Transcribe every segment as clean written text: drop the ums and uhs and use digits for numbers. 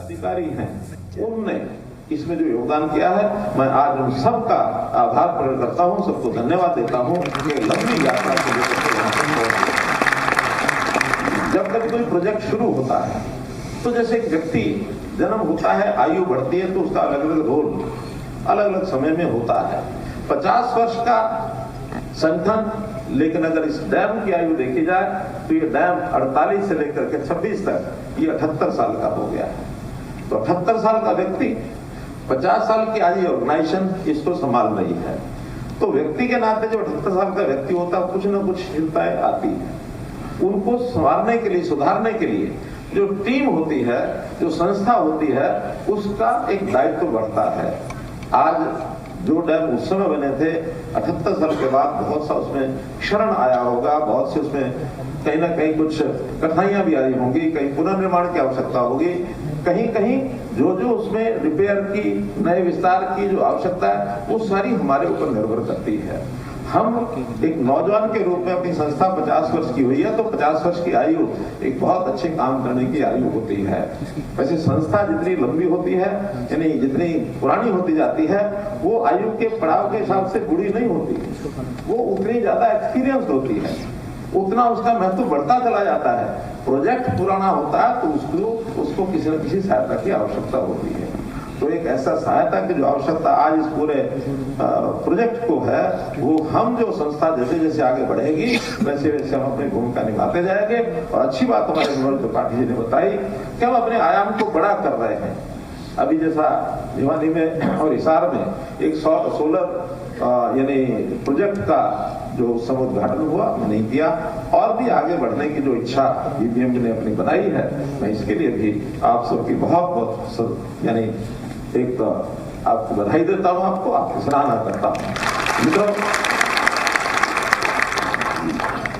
अधिकारी हैं, उनने इसमें जो योगदान किया है, मैं आज उन सबका आभार प्रकट करता हूं, सबको धन्यवाद देता हूं कि लंबी यात्रा के लिए जब तक कोई प्रोजेक्ट शुरू होता है तो जैसे एक व्यक्ति जन्म होता है, आयु बढ़ती है तो उसका अलग अलग रोल अलग अलग समय में होता है। 50 वर्ष का संगठन, लेकिन अगर इस डैम की आयु देखी जाए तो ये डैम 48 से लेकर के 26 तक ये 78 साल का हो गया है। तो 78 साल का व्यक्ति 50 साल की आज ये ऑर्गेनाइजेशन इसको संभाल रही है। तो व्यक्ति के नाते जो 78 साल का व्यक्ति होता है, कुछ न कुछ चिंताएं आती है। उनको संवारने के लिए, सुधारने के लिए जो टीम होती है, जो संस्था होती है, उसका एक दायित्व बढ़ता है। आज जो डैम उस समय बने थे, 78 साल के बाद बहुत सा उसमें क्षरण आया होगा, बहुत से उसमें कहीं ना कहीं कुछ कठिनाइयां भी आई होंगी, कहीं पुनर्निर्माण की आवश्यकता होगी, कहीं कहीं जो उसमें रिपेयर की, नए विस्तार की जो आवश्यकता है, वो सारी हमारे ऊपर निर्भर करती है। हम एक नौजवान के रूप में, अपनी संस्था 50 वर्ष की हुई है, तो 50 वर्ष की आयु एक बहुत अच्छे काम करने की आयु होती है। वैसे संस्था जितनी लंबी होती है, यानी जितनी पुरानी होती जाती है, वो आयु के पड़ाव के हिसाब से बूढ़ी नहीं होती, वो उतनी ज्यादा एक्सपीरियंस होती है, उतना उसका महत्व बढ़ता चला जाता है। प्रोजेक्ट पुराना होता है तो उसको किसी न किसी सहायता की आवश्यकता होती है। तो एक ऐसा सहायता की जो आवश्यकता आज इस पूरे प्रोजेक्ट को है, वो हम जो संस्था जैसे जैसे आगे बढ़ेगी वैसे वैसे हम अपनी भूमिका निभाते जाएंगे। और अच्छी बात हमारे मनोज त्रिपाठी जी ने बताई कि हम अपने आयाम को बड़ा कर रहे हैं। अभी जैसा भिवानी में और हिसार में एक सोलर यानी प्रोजेक्ट का जो समुद्घाटन हुआ, मैंने किया, और भी आगे बढ़ने की जो इच्छा बीबीएम ने अपनी बनाई है, मैं इसके लिए भी आप सबकी बहुत बहुत यानी एक आपको बधाई देता हूं, आपकी सराहना करता हूं। मित्रों,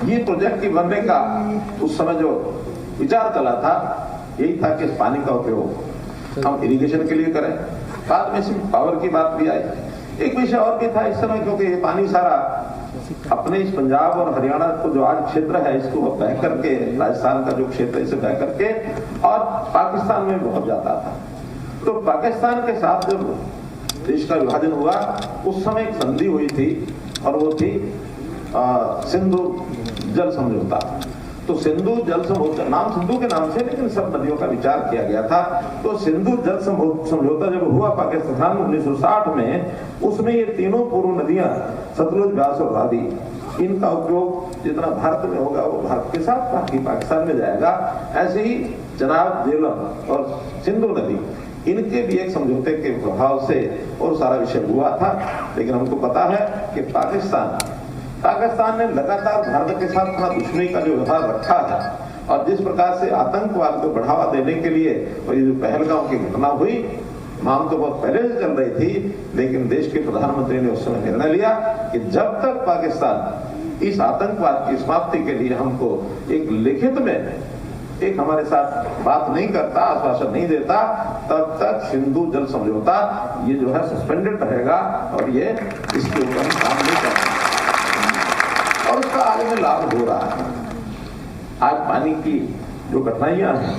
ये प्रोजेक्ट के बनने का उस समय जो विचार चला था, यही था कि इस पानी का उपयोग हम इरिगेशन के लिए करें। बाद में सिर्फ पावर की बात भी आई। एक विषय और भी था इस समय, क्योंकि ये पानी सारा अपने इस पंजाब और हरियाणा को जो आज क्षेत्र है, इसको बह करके, राजस्थान का जो क्षेत्र है इसे बह करके और पाकिस्तान में बहुत जाता था। तो पाकिस्तान के साथ जब देश का विभाजन हुआ, उस समय एक संधि हुई थी और वो थी सिंधु जल समझौता। तो सिंधु जल समझौता, नाम सिंधु के नाम से, लेकिन सब नदियों का विचार किया गया था। तो सिंधु जल समझौता जब हुआ पाकिस्तान 1960 में, उसमें ये तीनों पूर्व नदियां सतलुज, ब्यास और रावी, इनका उपयोग जितना भारत में होगा वो भारत के साथ बाकी पाकिस्तान में जाएगा। ऐसे ही चनाब, झेलम और सिंधु नदी, इनके भी एक समझौते के प्रभाव से और सारा विषय हुआ था। लेकिन हमको पता है कि पाकिस्तान ने लगातार भारत के साथ अपना दुश्मनी का जो व्यवहार रखा है, और जिस प्रकार से आतंकवाद को बढ़ावा देने के लिए और ये जो पहलगाम की घटना हुई, मांग तो बहुत पहले से चल रही थी, लेकिन देश के प्रधानमंत्री ने उस समय निर्णय लिया कि जब तक पाकिस्तान इस आतंकवाद की समाप्ति के लिए हमको एक लिखित में एक हमारे साथ बात नहीं करता, आश्वासन नहीं देता, तब तक सिंधु जल समझौता ये जो है सस्पेंडेड रहेगा और ये इसके ऊपर काम नहीं करता। और उसका आगे में लाभ हो रहा है। आज पानी की जो कठिनाइयां हैं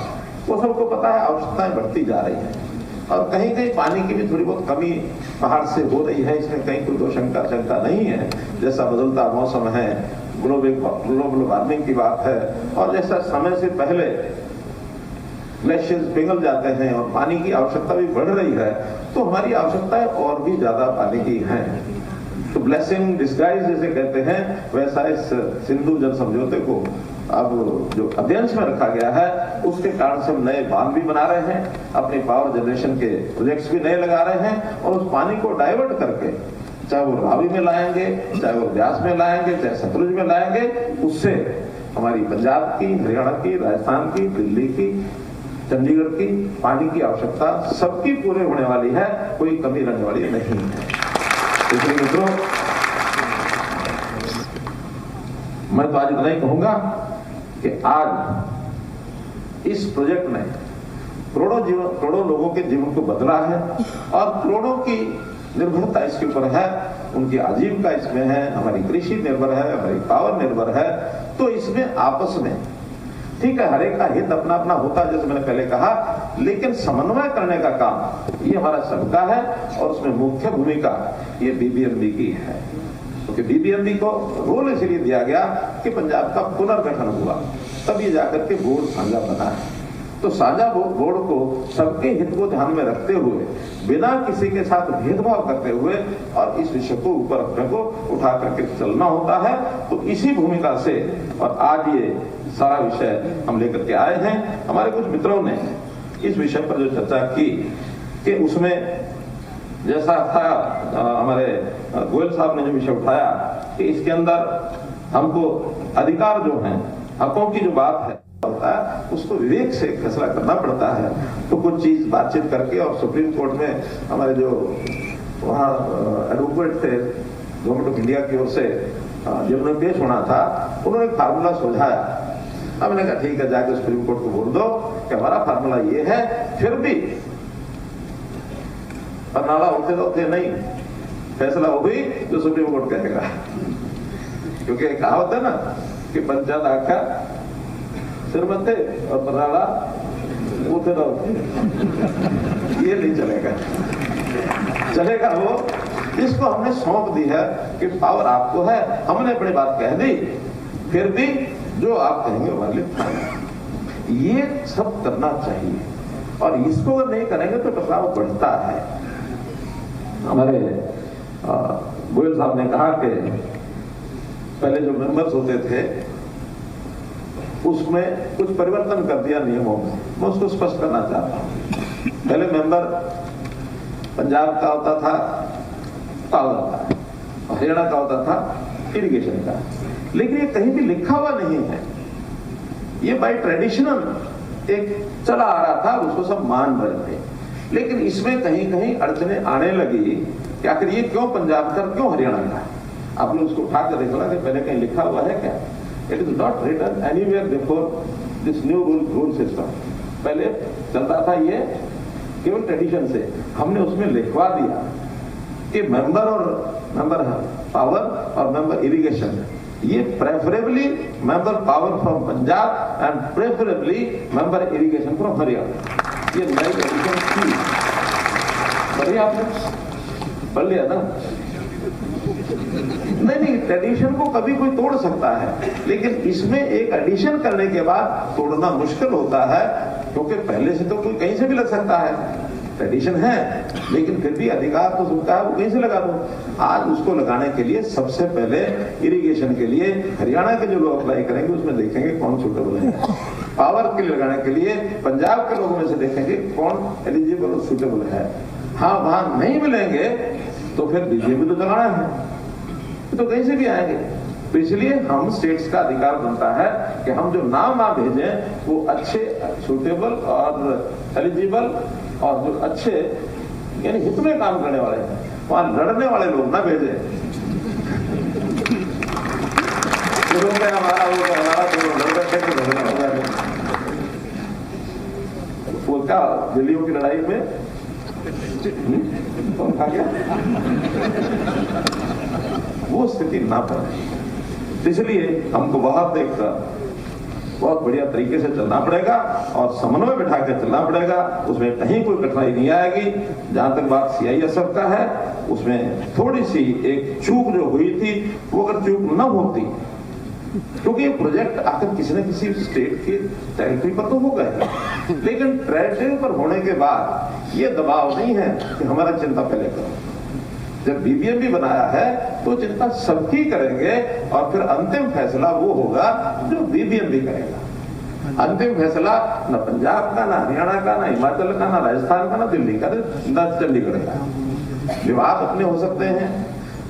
वो सबको पता है, आवश्यकताएं बढ़ती जा रही हैं और कहीं कहीं पानी की भी थोड़ी बहुत कमी पहाड़ से हो रही है। इसमें कहीं कोई दो शंका नहीं है। जैसा बदलता मौसम है, ग्लोबल वार्मिंग की बात है, और जैसा समय से पहले ग्लेशियर्स पिघल जाते हैं और पानी की आवश्यकता भी बढ़ रही है, तो हमारी आवश्यकताएं और भी ज्यादा पानी की हैं। तो ब्लेसिंग डिस्गाइज जैसे कहते हैं, वैसा इस सिंधु जल समझौते को अब जो अध्ययन में रखा गया है, उसके कारण से हम नए बांध भी बना रहे हैं, अपने पावर जनरेशन के प्रोजेक्ट्स भी नए लगा रहे हैं, और उस पानी को डाइवर्ट करके चाहे वो रावी में लाएंगे, चाहे वो ब्यास में लाएंगे, चाहे सतलुज में लाएंगे, उससे हमारी पंजाब की, हरियाणा की, राजस्थान की, दिल्ली की, चंडीगढ़ की पानी की आवश्यकता सबकी पूरे होने वाली है, कोई कमी रहने वाली नहीं है। इसलिए मित्रों, मैं तो आज इतना ही कहूंगा कि आज इस प्रोजेक्ट ने करोड़ों लोगों के जीवन को बदला है और करोड़ों की निर्भरता इसके ऊपर है, उनकी आजीविका इसमें है, हमारी कृषि निर्भर है, हमारी पावर निर्भर है। तो इसमें आपस में ठीक है, हर एक का हित अपना अपना होता है। जैसे मैंने पहले कहा लेकिन समन्वय करने का काम ये हमारा सबका है और उसमें मुख्य भूमिका ये बीबीएमबी की है, क्योंकि बीबीएमबी को रोल इसलिए दिया गया कि पंजाब का पुनर्गठन हुआ, तब ये जाकर के बोर्ड साझा बना है। तो साझा बोर्ड को सबके हित को ध्यान में रखते हुए, बिना किसी के साथ भेदभाव करते हुए और इस विषय को ऊपर अपने को उठा करके चलना होता है। तो इसी भूमिका से और आज ये सारा विषय हम लेकर के आए हैं। हमारे कुछ मित्रों ने इस विषय पर जो चर्चा की कि उसमें जैसा था हमारे गोयल साहब ने जो विषय उठाया कि इसके अंदर हमको अधिकार जो हैं, हकों की जो बात है होता है, उसको विवेक से फैसला करना पड़ता है। तो कुछ चीज बातचीत करके और सुप्रीम कोर्ट में हमारे जो वहाँ एडवोकेट थे गवर्नमेंट ऑफ इंडिया की ओर से जिन्होंने पेश होना था, उन्होंने एक फार्मूला सुझाया। हमने कहा ठीक है, जाके सुप्रीम कोर्ट को बोल दो कि हमारा फार्मूला ये है, फिर भी नाला होते नहीं, फैसला हो गई जो सुप्रीम कोर्ट कहेगा। क्योंकि कहावत है ना कि पंचायत आखा सिर मथे और पराला उठे रहो, ये नहीं चलेगा। चलेगा वो, इसको हमने सौंप दी है कि पावर आपको है, हमने अपनी बात कह दी, फिर भी जो आप कहेंगे वाले ये सब करना चाहिए। और इसको अगर नहीं करेंगे तो टकराव बढ़ता है। हमारे गोयल साहब ने कहा कि पहले जो मेंबर्स होते थे उसमें कुछ परिवर्तन कर दिया नियमों में, मैं उसको स्पष्ट करना चाहता हूं। पहले मेंबर पंजाब का होता था पावर का, हरियाणा का होता था इरिगेशन का, लेकिन ये कहीं भी लिखा हुआ नहीं है। ये बाय ट्रेडिशनल एक चला आ रहा था, उसको सब मान रहे थे। लेकिन इसमें कहीं कहीं अड़चने आने लगी कि आखिर ये क्यों पंजाब का, क्यों हरियाणा का। आपने उसको उठाकर देखा कि पहले कहीं लिखा हुआ है क्या? It is not written anywhere before this new rule system. पहले चलता था ये केवल ट्रेडिशन से, हमने उसमें लिखवा दिया कि मेंबर पावर और मेंबर इरिगेशन, ये preferably member power from Punjab and preferably member irrigation from Haryana. ये नई ट्रेडिशन थी, पढ़िए आपने, पढ़ लिया ना? नहीं, ट्रेडिशन को कभी कोई तोड़ सकता है, लेकिन इसमें एक एडिशन करने के बाद तोड़ना मुश्किल होता है, क्योंकि पहले से तो कोई कहीं से भी लग सकता है। ट्रेडिशन है, लेकिन फिर भी अधिकार तो सुनता है, वो कहीं से लगा दो। आज उसको लगाने के लिए सबसे पहले इरिगेशन के लिए हरियाणा के जो लोग अप्लाई करेंगे उसमें देखेंगे कौन सुटेबल है। पावर के लिए लगाने के लिए पंजाब के लोगों में से देखेंगे कौन एलिजिबल और सुटेबल है। हाँ, वहां नहीं मिलेंगे तो फिर बीजेपी तो चलाना है, तो कहीं से भी आएंगे। तो इसलिए हम स्टेट्स का अधिकार बनता है कि हम जो नाम आप भेजें वो अच्छे, सुटेबल और एलिजिबल और जो अच्छे यानी हित में काम करने वाले हैं, वहां लड़ने वाले लोग ना भेजें। हमारा वो क्या दिल्लियों की लड़ाई में कौन खा गया, वो स्थिति ना पड़े। इसलिए हमको बहुत बढ़िया तरीके से चलना पड़ेगा और समन्वय बिठा कर चलना पड़ेगा। उसमें कहीं कोई कठिनाई नहीं आएगी। जहां तक बात सीआईएसएफ का है, उसमें थोड़ी सी एक चूक जो हुई थी, वो अगर चूक न होती, क्योंकि ये प्रोजेक्ट आकर किसी न किसी स्टेट के टेरिटरी पर तो हो गए, लेकिन टेरिटरी पर होने के बाद ये दबाव नहीं है कि हमारा चिंता पहले करो। जब बीबीएमबी बनाया है तो चिंता सबकी करेंगे और फिर अंतिम फैसला वो होगा जो बीबीएमबी करेगा। अंतिम फैसला न पंजाब का, न हरियाणा का, न हिमाचल का, न राजस्थान का, न दिल्ली का, न चंडीगढ़ का। विवाद अपने हो सकते हैं,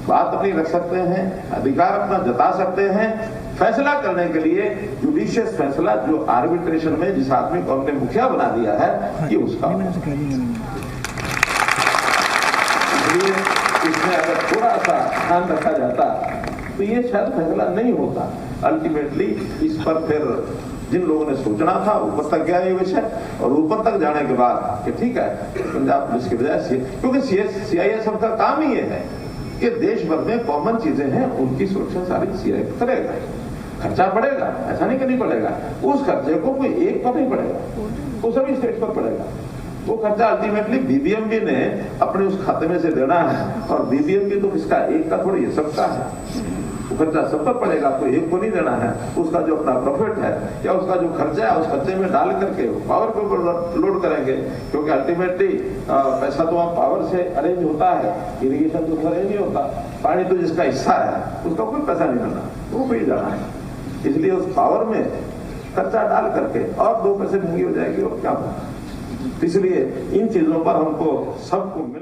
बात अपनी रख सकते हैं, अधिकार अपना जता सकते हैं। फैसला करने के लिए जुडिशियस फैसला जो आर्बिट्रेशन में जिस आदमी को हमने मुखिया बना दिया है, ये उसका। इसलिए इसमें अगर थोड़ा सा ध्यान रखा जाता तो ये शायद फैसला नहीं होता। अल्टीमेटली इस पर फिर जिन लोगों ने सोचना था ऊपर तक गया ये विषय, और ऊपर तक जाने के बाद कि ठीक है पंजाब पुलिस के बजाय, क्योंकि सीआईएसएफ का काम ही ये है कि देश भर में कॉमन चीजें हैं, उनकी सुरक्षा सारी सीआईएसएफ करेगा। खर्चा पड़ेगा, ऐसा नहीं कि नहीं पड़ेगा, उस खर्चे को कोई एक पर नहीं पड़ेगा। वो सभी स्टेट पर पड़ेगा। वो खर्चा अल्टीमेटली बीबीएमबी ने अपने उस खाते में से देना है, और बीबीएमबी तो इसका एक का थोड़ी है, सबका है। वो खर्चा सब पर पड़ेगा, तो एक को नहीं देना है। उसका जो अपना प्रॉफिट है या उसका जो खर्चा है उस खर्चे में डाल करके पावर के ऊपर लोड करेंगे, क्योंकि अल्टीमेटली पैसा तो वहाँ पावर से अरेंज होता है, इरिगेशन तो उसका अरेंज नहीं होता। पानी तो जिसका हिस्सा है उसका कोई पैसा नहीं देना, वो भी जाना है। इसलिए उस पावर में खर्चा डाल करके और 2 पैसे महंगी हो जाएगी और क्या होगा। इसलिए इन चीजों पर हमको सबको